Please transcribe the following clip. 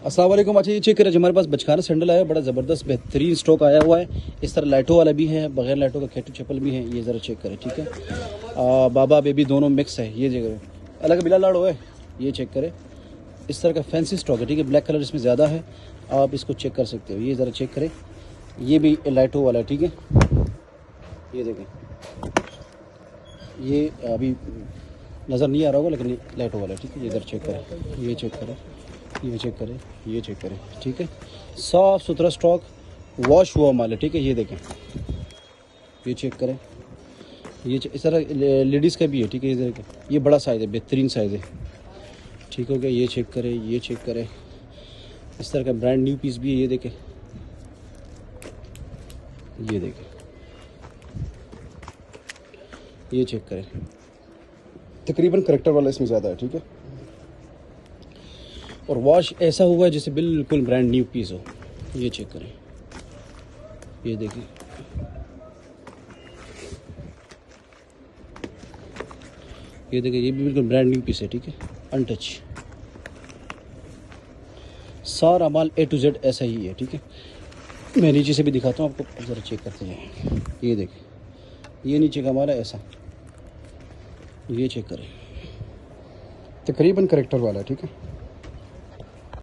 अस्सलाम वालेकुम। अच्छा ये चेक करें, हमारे पास बचकाना सैंडल आया, बड़ा ज़बरदस्त बेहतरीन स्टॉक आया हुआ है। इस तरह लाइटों वाला भी है, बगैर लाइटों का खेटू चप्पल भी है। ये ज़रा चेक करें, ठीक है। बाबा बेबी दोनों मिक्स है। ये जगह अलग बिला लाड़ो है। ये चेक करें, इस तरह का फैंसी स्टॉक है, ठीक है। ब्लैक कलर इसमें ज़्यादा है, आप इसको चेक कर सकते हो। ये ज़रा चेक करें, ये भी लाइटों वाला है, ठीक है। ये देखें, ये अभी नज़र नहीं आ रहा होगा लेकिन लाइटों वाला है, ठीक है। ये इधर चेक करें, ये चेक करें, ये चेक करें, ये चेक करें, ठीक है। साफ़ सुथरा स्टॉक, वॉश हुआ माल है, ठीक है। ये देखें, ये चेक करें, ये इस तरह लेडीज़ का भी है, ठीक है। ये देखें, ये बड़ा साइज़ है, बेहतरीन साइज़ है, ठीक हो गया। ये चेक करें, ये चेक करें, इस तरह का ब्रांड न्यू पीस भी है। ये देखें, ये देखें, ये चेक करें। तकरीबन करेक्टर वाला इसमें ज़्यादा है, ठीक है। और वॉश ऐसा हुआ है जैसे बिल्कुल ब्रांड न्यू पीस हो। ये चेक करें, ये देखें, ये देखें, ये भी बिल्कुल ब्रांड न्यू पीस है, ठीक है, अनटच। सारा माल A to Z ऐसा ही है, ठीक है। मैं नीचे से भी दिखाता हूँ आपको, ज़रा चेक करते हैं। ये देखें, ये नीचे का माल है ऐसा। ये चेक करें, तकरीबन करेक्टर वाला है, ठीक है।